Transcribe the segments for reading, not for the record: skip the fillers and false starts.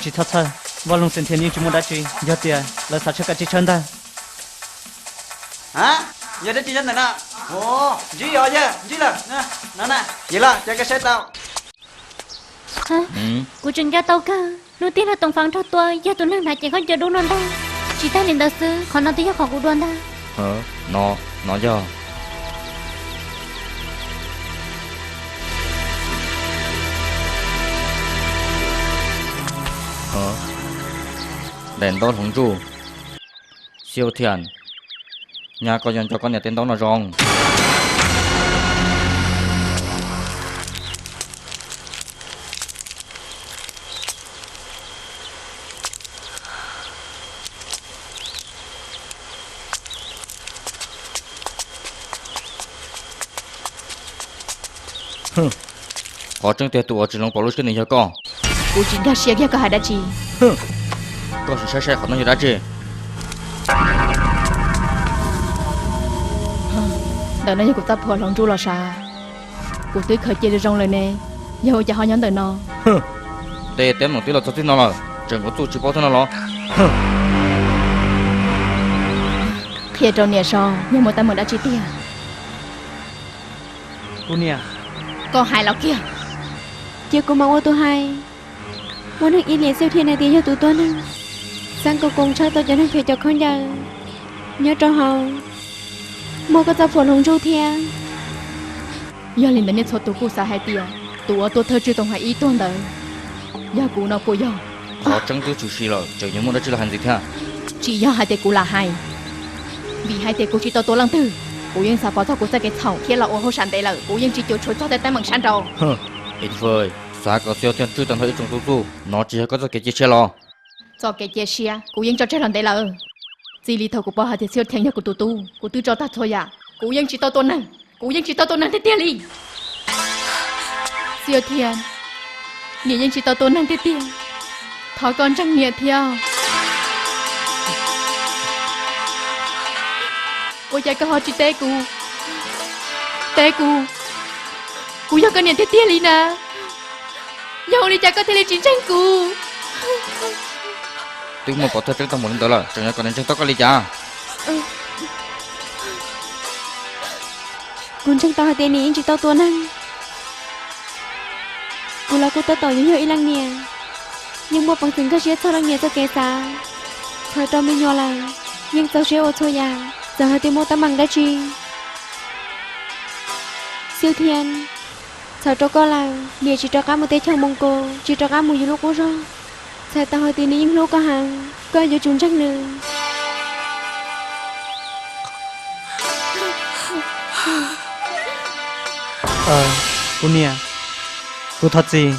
chỉ thật thật vào lồng sen thiên nhiên chúng muốn đã chỉ giờ tiền là sao cho cả chỉ chân ta hả giờ đến chỉ chân này nè ồ gì rồi chứ gì là nè nè vậy là cho cái xe tao hả cô trình cho tao cả đầu tiên là tổng phán cho tôi giờ tôi đang chỉ có chờ đúng non đây chỉ ta nên đầu sư còn nó tôi khó cụ đoan ta nó giờ đèn đốt hồng trụ siêu thiền nhà có dành cho con nhà tên đó là rong có chương tiền tụ chỉ lòng bảo lúc cái này cho con cô trình ra xe kia có hai đá chi có sự sai khỏi nó như đã chứ đợt này cô ta phò lòng trụ là sao cô tới khởi chơi được rong lời nè giờ hồi cho họ nhắn tới nó tê tém một tí là cho tin nó là chẳng có tụ chỉ bảo thế nào lo thiệt trong nhà so nhưng mà ta mới đã chi tiền cô nè còn hai lão kia Chưa có mong ô tô hai muốn được in liền siêu thiên này thì cho tụi tôi nè sang cô cùng chơi tôi cho nên phải cho con giờ nhớ cho họ mua cái tàu phổ lồng ru thiên giờ liền đến số tụ cô sa hai tiền tụ ở tôi thơ chưa tổng hai ý tuần đấy giờ cô nó cô giờ khó chẳng tiêu chủ sĩ rồi chẳng những muốn đã chỉ là hành gì thế chỉ do hai tiền cô là hai vì hai tiền cô chỉ tôi lăng tử cô yên sao bảo cho cô sẽ cái thầu thiên là ô hô sản đấy là cô yên chỉ chịu chối cho tay bằng sản rồi ít vời sao có siêu thiên chưa từng thấy trong tu nó chỉ có cái chiếc xe lo cho cái chia sẻ cô yên cho trái lần đấy là chỉ lý thầu của bao hai tiền siêu thiên nhà của tụ cô tư cho ta thôi à cô yên chỉ tôi này cô yên chỉ tôi này thế tiền đi siêu thiên nghĩa yên chỉ tôi này thế tiền thọ con chẳng nghĩa theo ôi cha cái họ chỉ té cú giờ cái niệm thế tiền đi nè nhau đi cha có thể lên chiến tranh cú tiếng một có thể tránh tao muốn đó là chẳng nhớ còn nên tránh tao có lý cha Cùng chẳng tao hai tên này chỉ tao tuần anh Cô là cô ta tỏ những hiệu y lăng nè Nhưng một bằng chứng cơ chế sau lăng nè cho kẻ xa Thời tao mới nhỏ là Nhưng tao sẽ ô thôi à Giờ hai tên mô ta bằng đã chi Siêu thiên Sao cho con là Nè chỉ cho cá một tế chồng mong cô Chỉ cho cá một dù lúc cô rồi Sao tao hai tên này những lúc có hàng Có dù chúng chắc nữa cô nè cô thật gì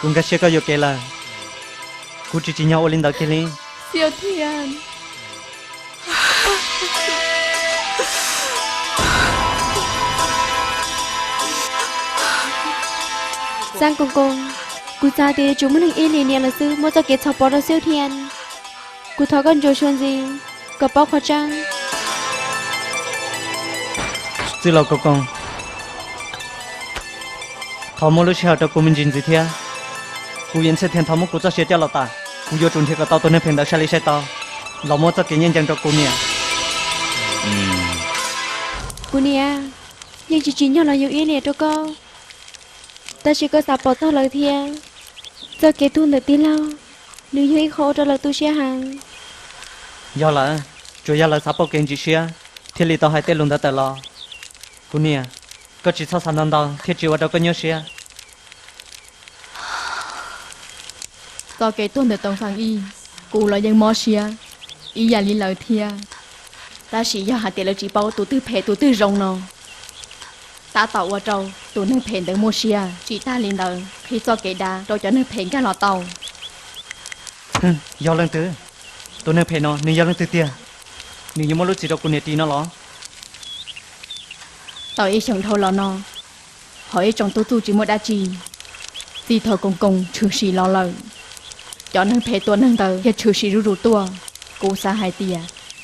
cô cái xe có yêu kể là cô chỉ nhau lên đó kia đi siêu thiên Giang cùng Cô ra thì chúng mình yên liền là sư Mua cho kết hợp bỏ ra siêu thiên Cô thó con rồi xuân gì Có bóc khó chăng chỉ là cô con thọ mua lúc sau cho cô mình gì thế cô yên sẽ thiên thọ mua cô cho xe cho là ta cô vô trốn thì có tao tôi nên phải đợi xe lấy xe tao lão mua cho cái nhân dân cho cô nè Cô nè Nhưng chỉ nhau là yêu yên liền cho cô Ta chỉ có sạp bỏ tao lời thiên Giờ kết thun được tin lâu Nếu như khó cho lời tôi xe hàng do là chủ yếu là sắp bao kinh chỉ xe thì lý tao hai tên luôn đã tới lo cô nè có chỉ sao sản đâu thì chỉ vào đâu có nhớ xe do cái tuần được tổng phán y cô là dân mò xia y nhà lý lời thia ta chỉ do hai tiền là chỉ bao tụ tư rong nó ta tàu qua trâu tụ nên phèn được mua xia chỉ ta liền đời khi do cái đà rồi cho nên phèn cái lọ tàu do lần thứ tôi nên phải nó nên do lần thứ tiền nếu như mà lúc chỉ đâu cô nè tí nó lo tàu y chồng thâu lọ nó hỏi chồng tu chỉ một đa chi vì thờ cùng trừ sĩ lo lời cho nên phải tuần nâng tờ trừ sĩ rủ tua cô xa hai tia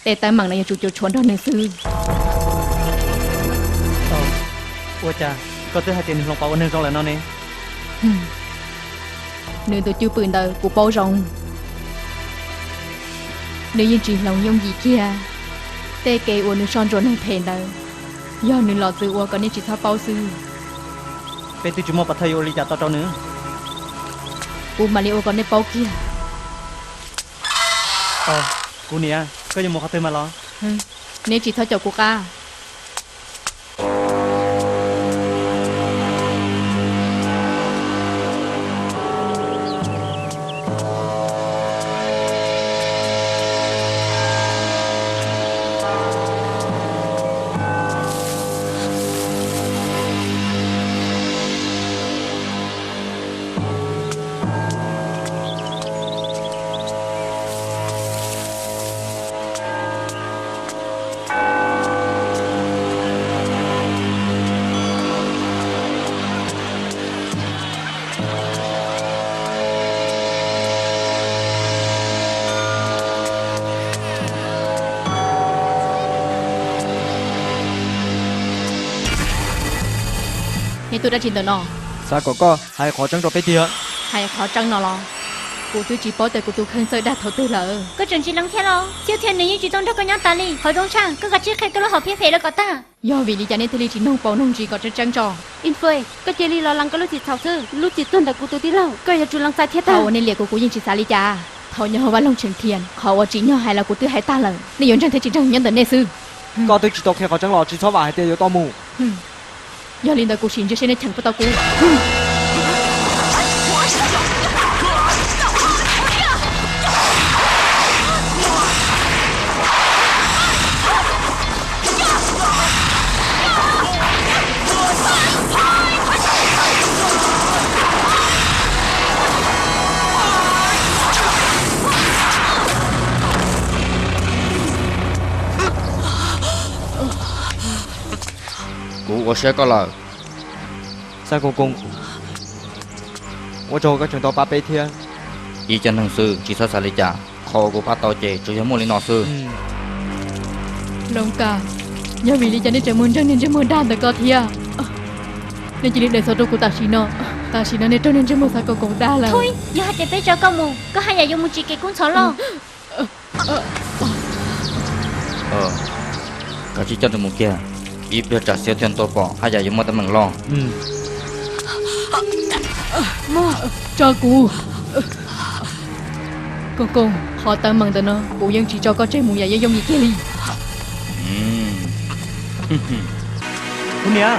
để tay mảng này chủ chuẩn đó nên sư ôi cha có thứ hai tiền lòng bảo nên rong là nó nè nửa tụi chưa bự đời của bao rồng nếu như chỉ lòng nhung gì kia tê kê uốn nửa son rồi nửa phèn đời do nửa lọt từ uốn còn nên chỉ thao bao sư bên tôi chỉ mua bát thầy ô ly chả tao cho nữa u mà liệu còn nên bao kia cô nè có những một hạt thầy mà lo nếu chỉ thao chậu của ca nên tôi đã trình tờ nó Sao có hai khó trắng cho bé tia. hay khó trăng nó lo của tôi chỉ bảo tại của tôi không sợ đạt thầu tư lợ có trường chỉ lắng theo lo siêu thiên nếu như chỉ tông cho con nhau ta li hỏi đông sang có gạt chiếc khay cái lo học phía phê là có ta do vì lý do nên tôi chỉ nông bảo nông chỉ có trên trăng trò in phơi có chơi li lo lắng có lúc chỉ thảo sư lúc chỉ tuần đặc của tôi tí lâu có giờ chủ lắng sai thiết ta thầu nên liệt của cô yên chỉ xa lý cha thầu nhớ vào lòng trường thiền họ chỉ nhớ hay là của tôi hay ta lợ nên yon trang thấy chỉ trăng nhân tận nê sư Có tôi chỉ tao khe khó trắng lọ chỉ số vài tia yếu to mù. do liên đời cuộc chiến cho nên thằng của tao cũ Cú của sẽ có lời. Sao cô cùng. Tôi cho cái chuyện to ba bé tia. Ý chân thằng sư chỉ sao xả lý trả. Khó của bác tao chê chủ yếu mua lý nọ sư. lòng cả do vì lý do nên trời mưa trăng nên trời mưa đan tới có thia nên chỉ định để sau đó của ta chỉ nó nên trăng nên trời mưa sao cũng đa là thôi giờ hai bé cho con mù có hai nhà dùng một chỉ cái cuốn sổ lo Cả chỉ chân được một kia. Ý biết trả siêu thiên tôi bỏ. Hai giờ dùng mua tấm bằng lo. cho cụ con họ ta mừng tao nó cụ dân chỉ cho có trái mù dài giống như kia đi cô nè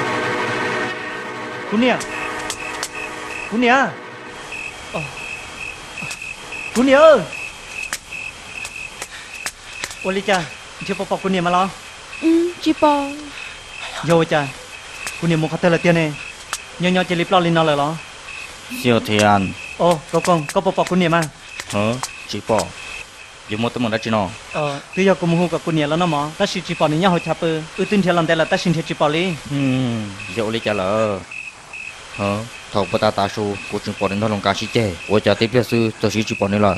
cô nè cô nè cô nè ơi ô ly cha chưa bỏ cô nè mà lo chỉ bỏ vô cha cô nè một hạt thầy là tiền này nhau chỉ lip lo lên nó là lo Siêu thiên. có con có bỏ cô nè mà Chỉ bỏ. Dùng mua tấm bằng đã chỉ nọ. bây giờ cũng mua cả cô nè là nó mà ta chỉ bỏ nên nhau hồi chập tin theo làm đây là ta xin theo chỉ bỏ đi Dẫu lý trả lỡ. Thầu bà ta ta su. Cô chừng bỏ đến đó lòng cá xí chê. Ôi chả tiếp biết sư. Tôi chỉ bỏ nên lời.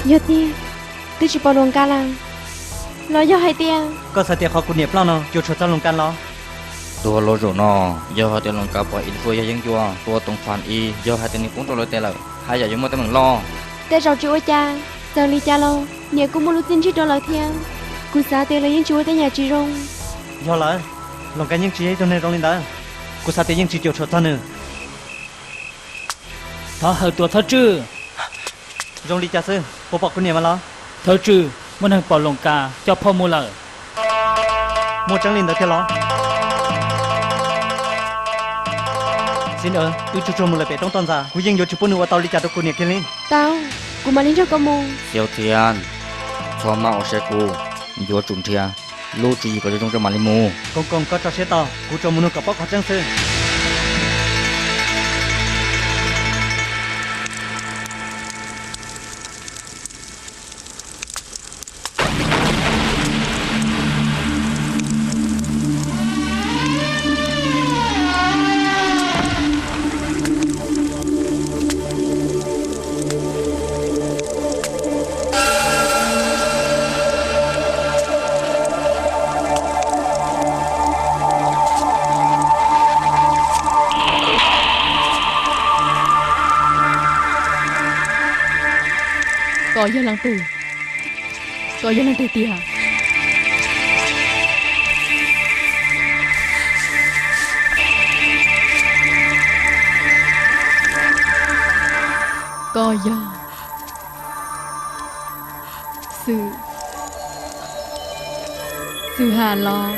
giờ tia tôi chỉ bỏ luôn cả là lo do hai tia có sao tiền họ cô nè lo nó chưa cho tao lòng can lo Tôi lo rồi nọ. Giờ hai tên lòng cá bỏ ít phơi dân chua. Tôi tổng phản y. Giờ hai tên này cũng tôi lo tên là. Hai giờ dùng mua tấm bằng lo. để rồi chú cha giờ li cha lo nhà cũng muốn lúc tin chỉ cho lời theo cô xã tia là những chú tới nhà chị rong do là lòng can những chị ấy cho nên trong lên đó cô sao tiền những chị chưa cho tao nữa thọ hở tua thọ chư trong đi cha sư bỏ cô nè mà lo thọ chư muốn hàng bỏ lồng cà choพ่อ mua lợ mua trắng lên đó theo lo xin tôi chú một lời bé trong toàn giả cô dân vô chụp bút nữa tao đi chặt được cô nè kia lên tao cô mà lên cho con mù Siêu thiên. Cho mạo xe cô. Vô trùng thia. Lô chỉ có trong mà lên mù. con có cho xe tao cô cho mua cả bóc hạt trắng sư có giờ lăng tử có giờ lăng tử tia có giờ sự hà lo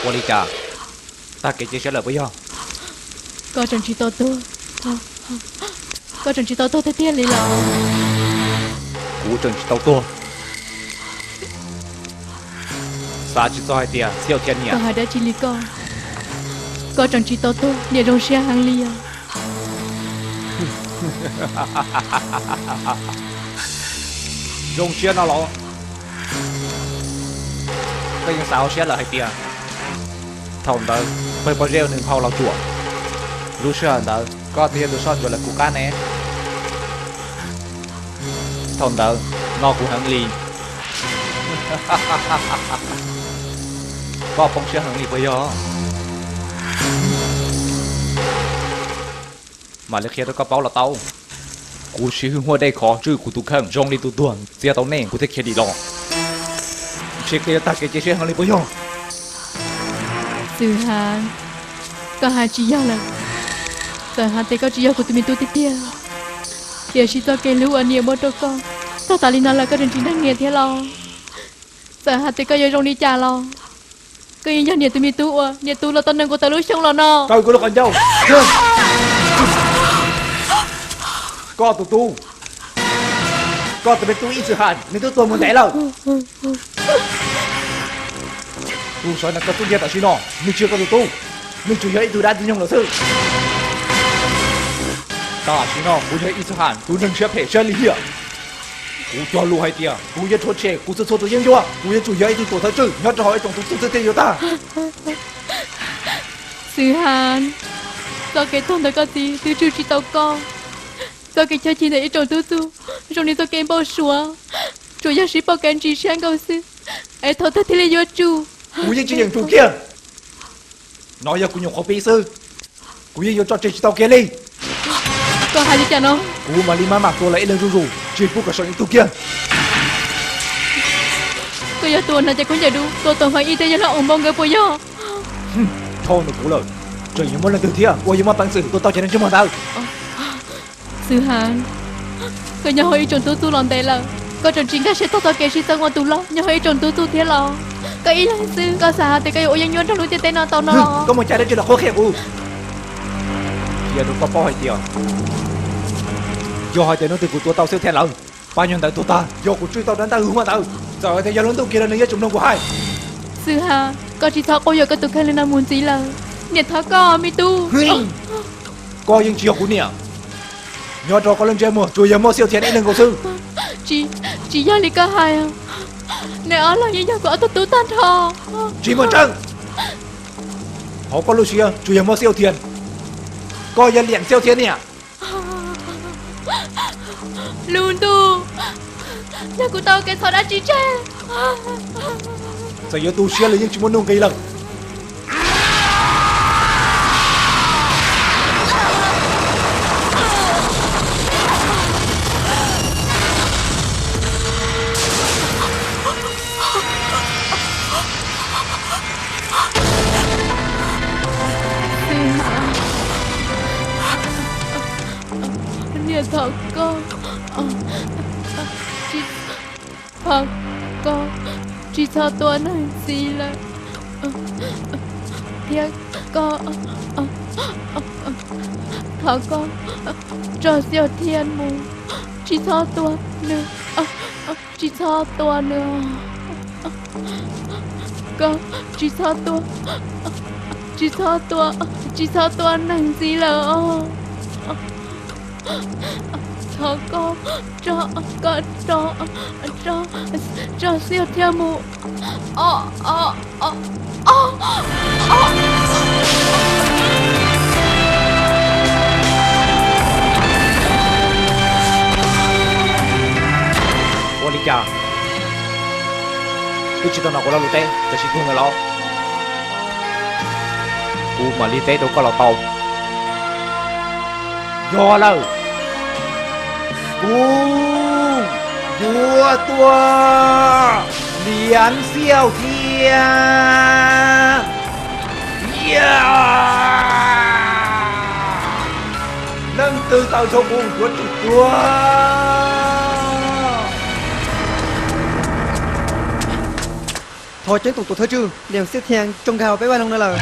Cô Ly Trà, ta kể chia sẻ lời với nhau. có trận chỉ tốt tôi có trận chỉ tốt tôi thế tiên lý là Cú trần chỉ tàu tua. Sa chỉ cho hai tia, siêu thiên nhỉ. có hai đã chỉ lý có trận chỉ tốt tôi nhờ rong xe hàng lia Dùng xe nó lọ. Cái những sao xe là hai tia. Thòng đó, phải bao rêu nên phao lao chuột. Lúc xe đó, có tia được sót gọi là củ cá nè. Thòng đó, nó cũng hẳn ly. Có phong xe hẳn ly bây giờ. Mà lấy kia đó có bao là tao. Cú sĩ hương hoa đây khó chứ của tụ khăn rong đi tụ tuần xe tao nè của thế kia đi lo. Xe kia ta kia xe hẳn ly bây giờ. sự hà có hai chỉ giao là sự hà tế có chỉ giao của tụi mình tu tia giờ chỉ cho cái lũ anh nhiều bớt đâu con tao ta linh là có trận chỉ đang nghe thế lo sự hà tế có giờ rong đi trả lo cái gì nhiều tụi mình tu nhiều tu là tao nâng của tao lũ xong lo no Coi của nó còn đâu. Có tụ tu. Có tụi bên tu ít sự hàn nên tôi muốn đẻ lâu. Tu soi là có tu nhiên tại xin nó, mình chưa có tụ tu. Mình chủ yếu tu đã tin nhung là sự. Ta xin nó, cú thấy ít sự hàn, tu nâng xếp hệ chân lý hiểu. Cú cho lù hay tia, cú yên chốt chè, cú sự tự nhiên chưa? Cú yên chủ yếu tu tổ thật chứ, nhớ cho hỏi trong tu tự tin cho ta. sự hàn do cái thôn đó có gì từ trừ chỉ tao con do cái chơi chi này trồng tu tu rồi đi tôi kém bao xóa rồi giờ sĩ bao kén chỉ sáng cầu sư ấy thôi thì lấy vô chu Cú yên chỉ nhận chủ kia. Nói giờ cú nhục khó bị sư. Cú yên vô cho chơi tao kia đi. có hai đứa chả nó Cú mà đi má mạc tôi lại lên rù chỉ phụ cả số những tu kia. tôi giờ tuần này chỉ có giờ đủ tôi tuần phải y tế cho nó ổn bông cái bồi giờ Thôi nó cú lời. Trời những món lần từ thiệt, ôi những món bằng sự tôi tao chỉ nên chúng mà tao. sư hàn cái nhà hơi trồng tu tu làm tệ là có trồng chính cái sẽ tốt cái sĩ sang ngoài tu lo nhà hơi trồng tu tu thế lo cái ý là sư có sao thì cái ô yên nhon trong núi tên nó tao nó Có một trái đấy chưa là khó khăn u. Giờ nó có bao hay tiền. Do hai tiền nó từ của tôi tao siêu thẹn lắm. Bao nhiêu tại tụi ta, do của truy tao đến ta hướng mà tao. Giờ thì giờ lớn tụi kia là nơi chúng đông của hai. sư hà có chỉ thọ cô giờ có tụi khai lên muốn gì là nhiệt thọ có mi tu Coi những chiều của nè. Nhớ cho có lần chơi mùa, chui giờ mua siêu thẹn ấy đừng cầu sư. chị giờ đi cả hai à nè ở là như giờ của tụi tú tan thọ Chỉ một trăng. Họ có Lucia, chui giờ mua siêu thẹn. Coi giờ liền siêu thẹn nè. luôn tu nhà của tao cái thọ đã chỉ che Giờ giờ tu xia là những chỉ muốn nung cây lần. nhiệt thọ có chị thọ có chị thọ tuần này gì là thiệt có thọ có trò siêu thiên mù chị thọ tuần nữa chị thọ tuần nữa có chị thọ tuần chị thọ tuần này gì là thọ có cho siêu thiên mù Ô Lý Trà. cứ chỉ tao nào có là lụt té tao chỉ thương người lo cú mà li té đâu có là tàu do đâu cú vua tua liền siêu thiên nâng từ tàu cho buông của chủ tua thôi chiến tục tụi thơ chứ đều xếp thiang trông gào với quan ông nữa là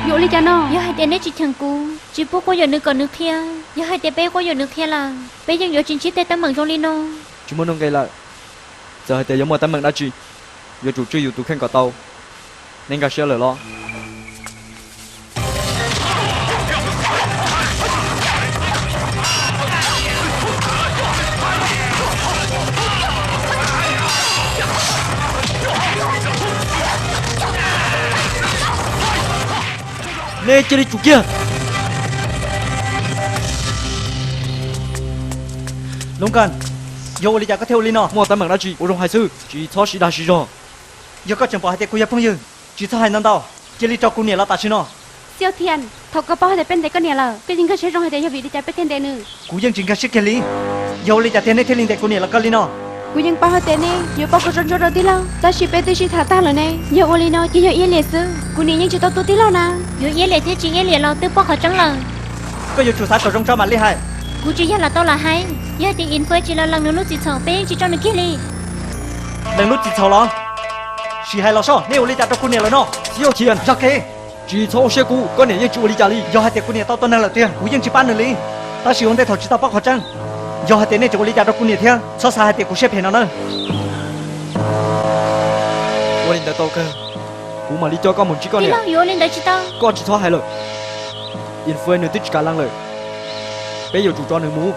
dỗ li cha nó giờ hai tên đấy chỉ thằng cú chỉ bố có giờ nước còn nước thia giờ hai tên bé có giờ nước thia là bé dân giờ chính trị tết tắm mừng trong lino chúng muốn nông gây lại giờ hai tên giống một tấm mừng đã chi giờ chủ trì tụi khen cả tàu nên cả xe lời lo nè chơi đi chủ kia Long Can yo li ja có theo li nó mua tấm bằng đã chỉ ô rong hai sư chỉ cho sĩ đa sĩ rồi giờ có chẳng bỏ hai tay cú yapong dương chỉ cho hai năm tao chơi li cho cú nè là ta sĩ nó siêu thiên thầu có bao giờ bên đấy con nhà là cái gì cái sẽ rong hay để cho vị đi chạy bên thiên đấy nữa cú dương chính cái sĩ kia li yo li ja tiền này thiên linh để cú nè là cái li nó cú dương bao tên này giờ bao có rong rong tí lâu ta chỉ bên tôi chỉ thả ta rồi này giờ ô li nó chỉ giờ yên liệt sư cú nè nhưng chỉ tao tí lâu nè giờ yên lệ thế chỉ yên lệ lo tư bóc họ trắng lần có giờ chủ xã cầu rong cho mà li hai cú chỉ giờ là tao là hai giờ thì in phơi chỉ là lần nữa lúc chỉ sợ bé chỉ cho nó kia li lần lúc chỉ sau đó chỉ hai lo sao nếu li ja cho cú nè là nó siêu tiền ra kê chỉ cho xe cú có nè nhưng chủ li ja li giờ hai tay cú nè tao tuần này là tiền cú dương chỉ bán được li ta sử dụng để thầu chỉ tao bóc họ trắng giờ hai tay này chủ li ja cho cú nè theo sao sai hai tay cú xếp hết nó nữa我领得到个，古嘛你叫我们几个 đi 呢？ lâu giờ lên đấy chỉ tao 個只錯係嘞，因為你啲家人嘞，俾要做咗你冇。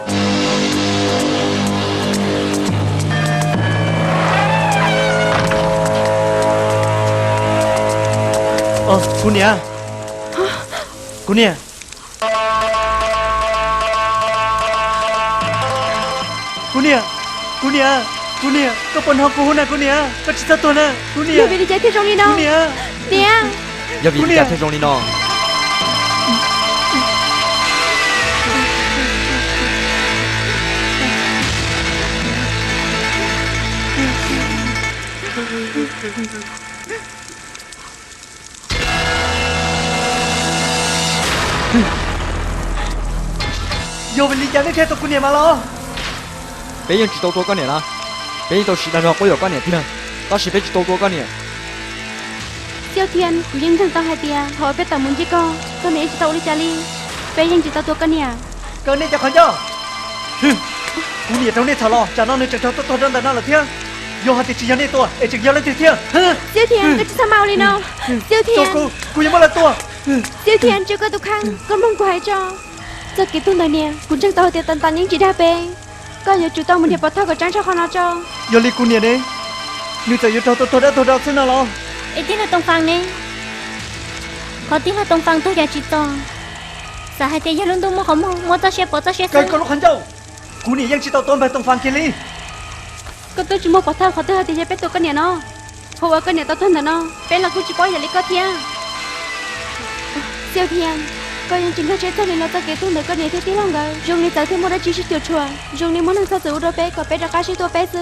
哦，姑娘，姑娘，姑娘，姑娘。姑娘，có phần học cô nè cô nè, có chỉ tôi nè, cô nè. giờ vị đi chạy thiên rong đi đâu Cô nè. nè Giờ vị đi chạy thiên rong đi nào. Giờ vị đi chạy thiên tôi cô nè mà lo. Bây giờ chỉ tôi con nè là. bây giờ chỉ là nó có nhiều con nè thế nào, ta chỉ phải chỉ tôi con nè. siêu thiên cú dương thằng tao hai tia hỏi bên tao muốn chỉ con này chỉ tao đi chạy đi bên dương chỉ tao con nè Con này cho con cho. Cú nè trong này thảo lo, chả nó nên chả tôi đơn nó là thiên. Giờ hạt chỉ nhận này tôi, ấy chỉ nhận lên thiên. siêu thiên cái chỉ sao mau đi nào siêu thiên Cúยังlà tôi. siêu thiên chưa có tục khăn con mong quay cho giờ kỹ tuần này nè cú dương tao thì tần những chỉ đa bê con giờ chủ tao muốn điệp vào thao của trắng cho con nó cho Giờ đi cú nè đấy. Như trời giờ tôi đã xin nó. ấy tiếng là tông phang nè có tiếng là tông phang tôi giờ chỉ to sao hai tên giờ luôn tôi mua tao xe bỏ tao xe Cái con nó khăn đâu. Cú nè ยัง chỉ tao tôn về tông phang kia đi. con tôi chỉ mua bỏ thao khỏi tôi thì bé tôi con nè nó hồi con nè tao tuần nó bé là cú chỉ bỏ giờ lấy con thia siêu thiên coi những chính các chế tôi nó tao kể tôi con nè thế tí lòng rồi dùng đi tới thêm một đôi chỉ tiểu chùa dùng đi muốn làm sao tự đôi bé có bé ra cá sĩ tôi bé xứ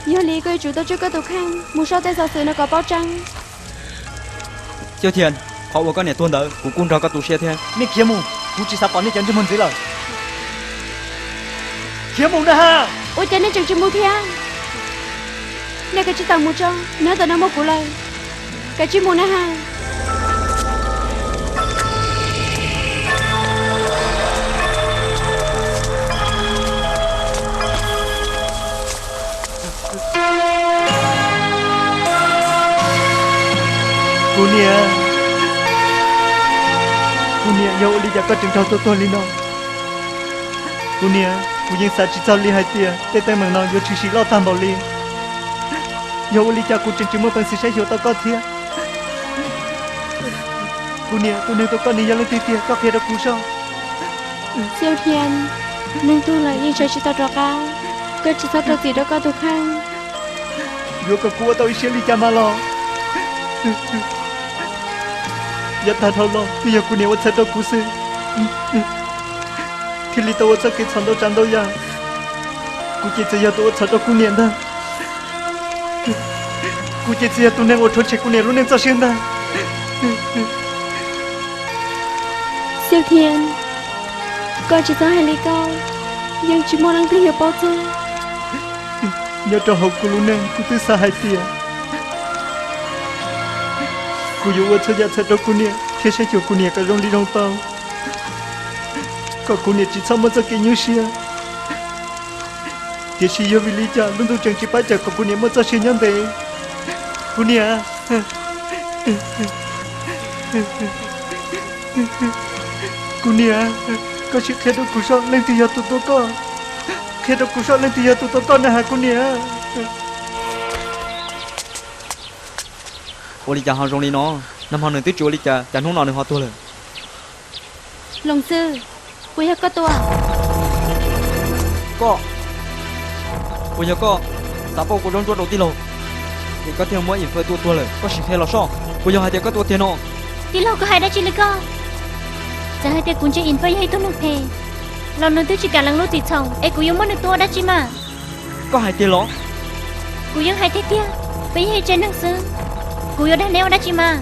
giờ lý coi chủ tôi chưa có tục khăn một số tên sao xứ nó có bao trăng Siêu Thiền, họ của con nè tôn đỡ, của cung cho các tù xe thế. Nè kia mù, cú chỉ sắp bỏ nè chân cho mình dưới lời. Kia mù nè ha. ôi chân nó chừng chừng mua thia nè cái chị tao mua cho nhớ tao nó mua của lời cái chị mua nè ha Cú nè, yêu đi ra con chừng trâu tôi lên đâu. Cú nè, cú yên sa chỉ sao li hai tia, tê tê mừng nó yêu chỉ lo tham bảo li. Yêu đi ra cú chừng mua bằng xí sẽ hiểu tao có thia. Cú nè tôi con đi ra lên tia có kia đâu cú sao? siêu thiên nâng tu là yên trời chỉ tao trò cao cái chỉ tao trò gì đó có tục khăn yo có cua tôi sẽ đi cha mà lo giờ ta thâu lo bây giờ cô nhiều sẽ đâu cú sư khi li tôi sẽ cái chọn đâu chọn đâu ya cô chỉ sẽ tôi sẽ đâu cô nhiều đó cô chỉ sẽ tôi nên ở chỗ chơi cô nhiều luôn nên cho xuyên đó Siêu Thiên, con chỉ có hai lý câu, nhưng chỉ muốn ăn thứ hiểu bao giờ. nhớ cho học cô luôn nên cô thứ sai hai tiền cô yêu ở chỗ nhà sẽ đâu cô nhiều thế sẽ chịu cô nhiều cái rong đi rong tàu còn cô nhiều chỉ xong một giờ kia như xưa thế chỉ yêu vì lý cha luôn luôn chẳng chỉ bắt chặt còn cô nhiều một giờ xưa nhân thế cô nhiều cô nhiều có chuyện khi đâu cô sợ lên thì giờ tụi con khi đâu cô sợ lên thì giờ tụi con nè hả cô nhiều ô lý cha hàng rong đi nó năm hàng nửa tới chỗ lý cha chẳng không nào được họ tuaเลย Lồng sư, quý hợp có tua. ก็bây giờ có xã bộ của trong chỗ đầu tiên rồi thì có thêm mỗi phải tuaเลยก็chỉ hay là sao bây giờ hai tiếng có tua tiền nó tí lâu có hai đã chỉ lấy co giờ hai tiếng cũng chỉ in phải hay tôi nộp phê lần nữa tôi chỉ cả lần lúa chỉ chồng ấy cũng yêu mất được tua đã chỉ mà có hai tiền đó cũng yêu hai thế kia bây hay trên năng sư cũng yêu đã neo đã chỉ mà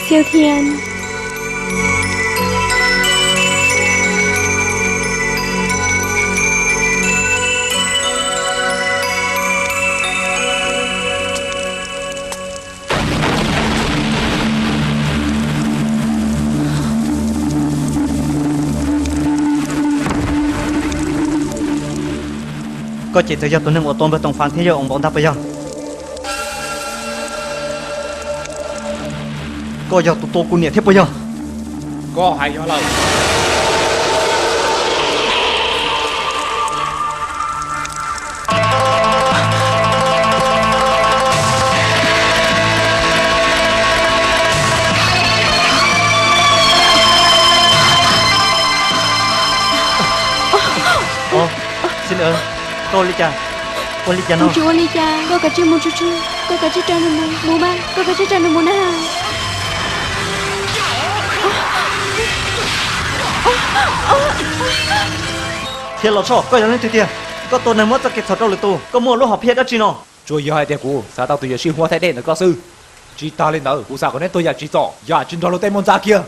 Siêu Thiên, có chỉ tới giờ tôi nên ở tôm với tổng phán thế giờ ông bọn ta bây giờ có giờ tụi tôi cũng nhẹ thế bây giờ có hay cho lời xin ơn tôi lý cha nó cô chú Olivia, cô cả chưa muốn chú chú, cô cả chưa tràn được mù ba, cô cả chưa tràn được mù na hà. thế là sao có giờ lên từ tiền có tôi này mất ra cái thằng đâu là tôi có mua lúa hộp hết đó chị nó chúa yêu hai tiếng cũ sao tao tụi giờ xuyên hoa thái đen được cơ sư chỉ ta lên đầu cũ sao có nên tôi giờ chỉ rõ giờ chính đó là tên môn ra kia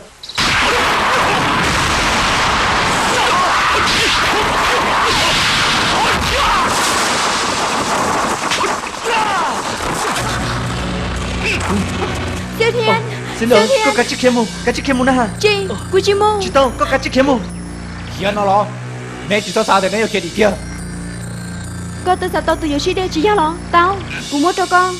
Siêu Thiên, xin ơn có cái chiếc kiếm mù nè hả chị, cô chị mù. chị tao có cái chiếc kiếm mù kia nó lo mẹ chỉ sao thì nên kia đi kia Cô từ sao tao tụi giờ xí đeo chị giao lọ, tao, cô mua cho con.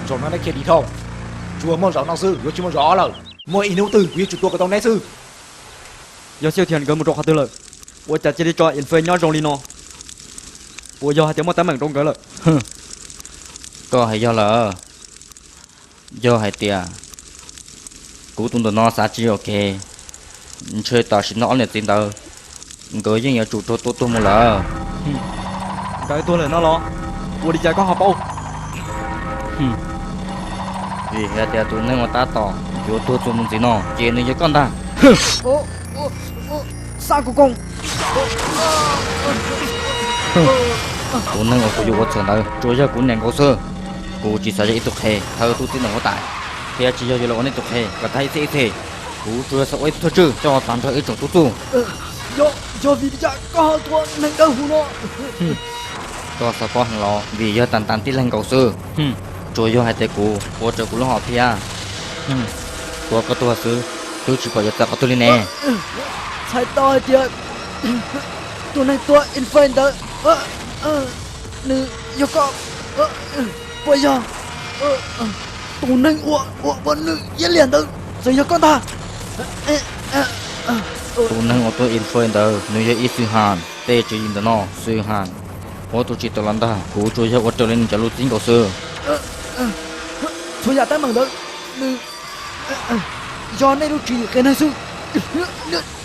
rồi nó kia đi thôi chúa môn rõ năng sư chúa chỉ môn rõ là mỗi ý nấu từ quý chủ tua của tao nét sư giờ siêu thiền gần một trò hạt tư lời tôi chả chỉ đi cho in phơi nhau rong đi nó bây giờ hai tiếng một tấm mảng trong cái lời có hay do hay tiệt cú tung đồ nó xả chi ok chơi tao xin nó này tin tao gửi những nhà chủ tôi một lỡ cái tôi lời nó lo tôi đi chơi có học đâu vì hay tiệt tụi nên mà ta tỏ vô tôi muốn gì nó chỉ nên cho con ta sao của con tụi nên ở khu vực trường đâu rồi giờ cũng nén cố sơ cú chỉ sợ ít tục hè thơ tôi tin nó có tại thì chỉ cho lo nên tục hè và thay sẽ thế cú chưa sợ ít thôi chứ cho tạm thời ít种tu do vì cha có học thuận nên đâu hú nó cho sợ có hàng lò vì giờ tàn tin lên cầu sư rồi giờ hai tay cú hỗ trợ cú lo họ thia tôi có tôi sư tôi chỉ có giờ ta có tôi nè sai to chưa tôi này tôi in phơi đó nữ yêu con bây giờ tôi này uổng bọn nữ yên liền đó rồi cho con ta tu nâng ô tô influencer nơi giờ ít sư hàn tê chỉ in đó sư hàn ô tô chỉ tao làm ta cú chui cho ô tô lên cho lúc chính cầu sư thôi giả tay bằng đỡ nữ do này lúc chỉ cái này sư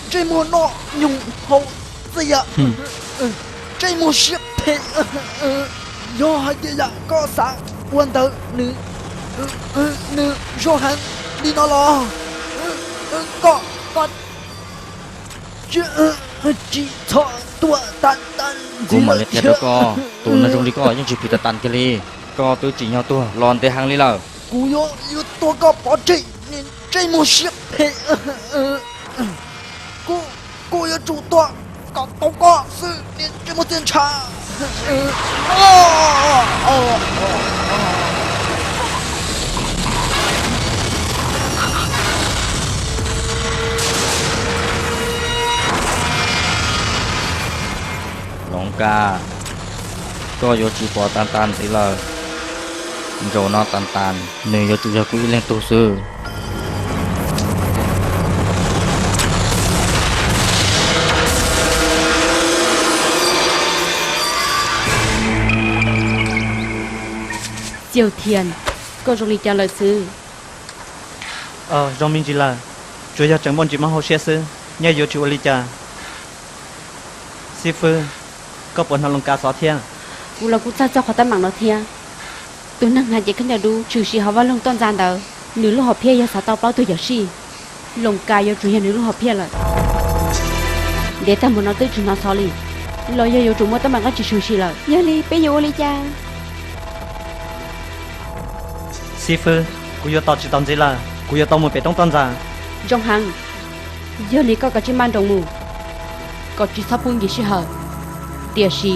chơi mua nọ nhung hậu gì ạ chơi mua ship thế do hai cái dạ có sáng quan tớ nữ nữ do hắn đi nó lo có chứ chỉ thọ tua tan cú mà liệt đó co tu nâng trong đi co nhưng chỉ bị ta tan cái li co tôi chỉ nhau tua lon tê hàng li lờ cú yo tua có bỏ chạy nên chơi mua ship thế cô yo chủ tua có sự nên chơi mua tiền trả lòng ca có vô chỉ bỏ tan thì là rồi nó tan nơi vô chủ cho quý lên tu sư Diệu Thiền, cô dùng lý trả lời sư. Rong Minh chỉ là chủ yếu chẳng bọn chỉ mang hồ xe sư nhớ vô chủ lý cha sư phụ có bọn họ lồng cá xóa thiên Cú là cú cha cho khó tâm mạng nó thia. Tôi nâng ngàn chỉ khăn nhà đu trừ sĩ họ vào lồng toàn gian đó. Nếu lúc họ phía giờ sao tao bao tôi giờ xì. Lồng cá giờ chủ yếu nếu lúc họ phía lại. Để ta muốn nói tới chúng nó xóa đi. Lo giờ chủ mua tâm mạng nó chỉ trừ sĩ lại. Giờ đi, bây giờ lý cha. sư phụ cú yo tao chỉ tao gì là cú yo tao một bé trong toàn ra Trong hàng. Giờ lý có cả chim ban đồng mù. Có chỉ sắp buông gì xí hở. Tiệt xì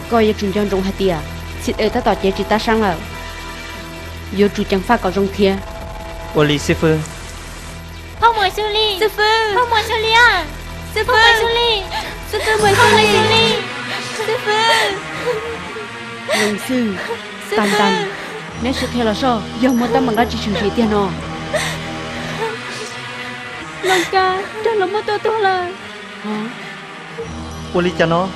coi giờ chúng dân trong hai tiệt. Xịt ở ta tỏ chế chỉ ta sang là. Giờ chủ chẳng phát có trong thia. ô lý sư phụ Không mời sư ly. Sư phụ. Không mời sư ly à. Sư phụ. Không mời sư ly. Sư phụ mời Không sư mời sư ly. ly. Sư phụ. Lồng sư. Tan. Nếu sự theo là sao? Giờ mua tâm bằng ra chỉ trừ sĩ tiền nó. Lồng ca, đó là mua tôi là. Hả? ô lý cha nó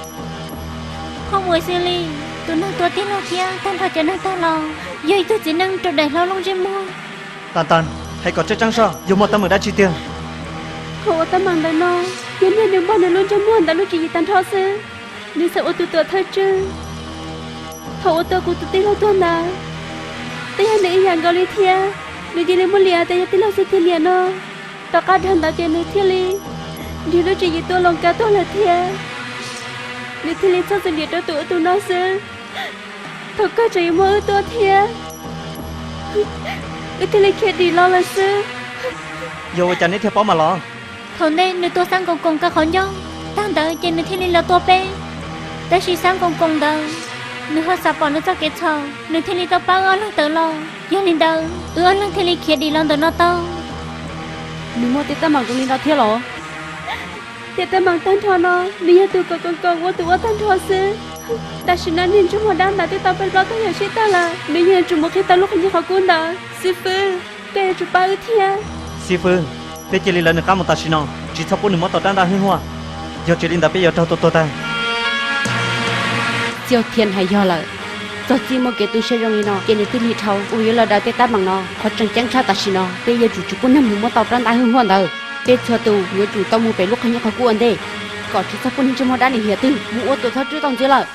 Không mời sư ly. Tôi nâng tôi tiếng lo kia. Tan thật cho nên ta lo. Giờ tôi chỉ nâng trò đầy lo lông trên mua. tan hay có chắc chắn sao yo một tấm ở đã chi tiền Hồ tâm bằng đó nó. Giờ nên đừng bao giờ luôn cho mua đã lúc chỉ tan thọ sư. Nếu sợ ô tô thôi chứ. Thầu ô tô của tôi tiếng lo tuần à. Tôi hay nghĩ rằng gọi lý thia. Nếu chỉ lấy một lìa tôi tiếng lo sư thiên liền nó. Tao cá thân tao trên nơi thiên lý. Nếu lúc chỉ tôi lòng cá tôi là thia. Nếu thiên lý sao sự liệt đó tôi nói sư. Thật có chỉ mơ tôi thia. Cái thiên lý kia đi lo là sư. yo cha này theo bỏ mà lo Thôi nên nếu tôi sang cùng cả khó nhau. Tan đỡ trên nơi thiên lý là tôi bê. Tại vì sang cùng đâu. Nếu họ sắp bỏ nó cho cái thầu. Nếu thiên lý tao bao ơn lăng tớ lo. Giờ lên đâu. Ơn lăng thiên lý kia đi lăng tớ nó tao. Nếu mua tiết tâm bằng trong linh đạo thiết lỗ. Tiết tâm bằng tan thọ nó. Nếu tôi có con vô tôi tan thọ sư. Ta chỉ nói nên chúng họ đang là tôi tao phải lo tôi hiểu sĩ ta là. Nếu như chúng một khi tao lúc như họ cũng đã. Sư phụ. Cái chúng ba ư thia. sư phụ thế chỉ là nơi cá một ta xin nó chỉ thắp bốn một tàu đang hư hoa yo chỉ linh đã bây giờ tao ta Diệu Thiên hay do lợi. Do chỉ một cái tôi sẽ rong nó. Cái này tôi lý thầu. Ui là đã tiết tâm bằng nó. Họ chẳng chẳng sao ta xin nó. Bây giờ chủ cũng nằm một tàu đang hư hoa đâu. Bây giờ tôi nhớ chủ tao mua phải lúc như họ cũng đây. Có chỉ thắp bốn chúng họ đã đi hiểu từ. Mua tôi thắt chứ tao chỉ lợi.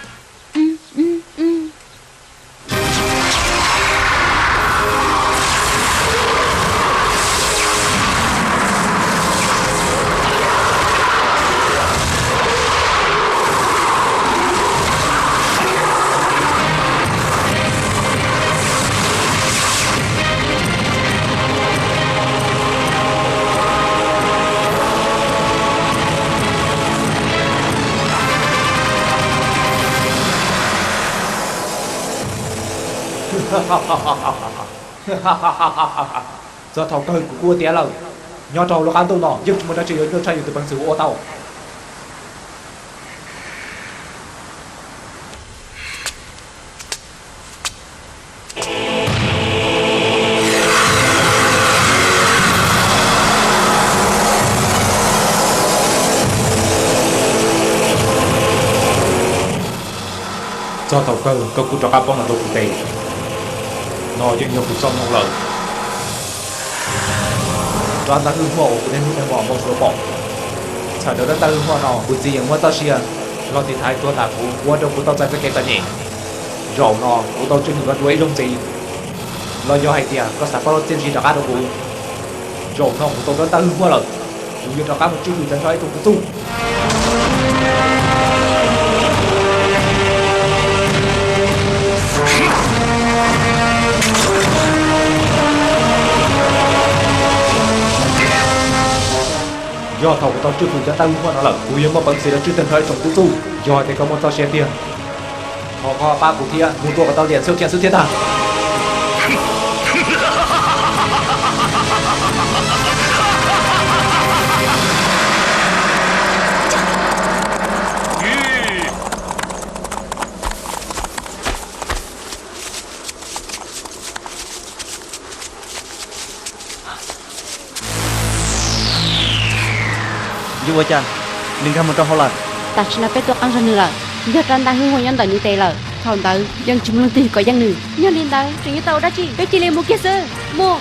Giờ thầu cơ của cua tía lầu nhỏ trâu nó ăn tôm nọ nhưng chúng mình đã chỉ được trai từ bằng sự ô tàu cho thầu cơ cơ cụ cho các bông là đồ cụ tệ nó dân nhiều cụ xong không lời đoàn ta hương mộ của nên hương mộ một số bỏ chả được ta hương mộ nó cụ gì yang ta xia lo thì thái tua ta cụ qua trong cụ tao chạy với cái ta nhỉ rồi nó cụ tao chưa được đuổi lông gì lo do hay tiệt có sản phẩm tiên gì đặc đâu cụ rồi nó cụ tao ta hương mộ lời cụ như cho các một chút người ta nói tụng tu do thầu của tao chưa cùng cho tao mua nó là cú yếm mà bằng gì đó chưa từng thấy trong tu tu do thì có một tao xem tiền họ có ba cú thiên mua tua của tao liền siêu thiên à Dù cha, đừng cầm một trò họ là. ta chỉ là bé tôi ăn rồi nữa giờ tròn ta hương hoa nhân tới như thế là thằng tới dân chúng lương tiền có dân nữ nhân liên tới chỉ như tàu đã chỉ cái chi liền mua kia sơ mua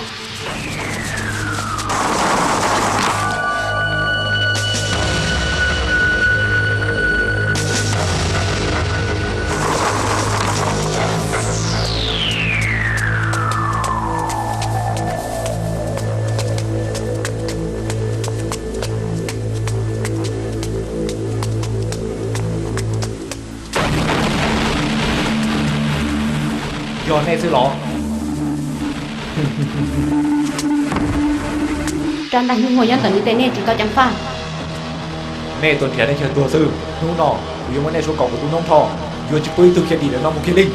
do này sư lọ tròn ta hương hoa nhân tới như thế này chỉ có chẳng pha nè tuần thiệt này chờ tua sư nu nọ cú yếm mà nè số cọc của tu nông thọ vừa chỉ bơi từ kia đi đến nó một kia linh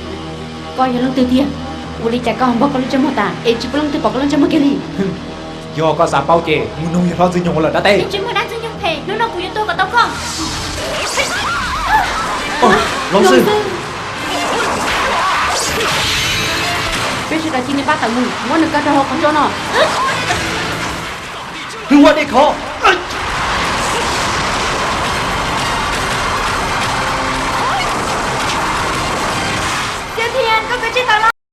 coi như lương từ tiền uli chạy con bóc con lên cho một ta em chỉ lương từ bóc con lên cho một cái gì do có sản bao chè mu nông như lo dư nhung là đã tê Chúng tôi đang sử dụng thể nó là của tôi và tao không. Lão sư, bây giờ là chỉ nên bắt tao mù muốn được cái đồ con cho nó hương hoa đi khó. Siêu Thiên, con cứ chết tao lo.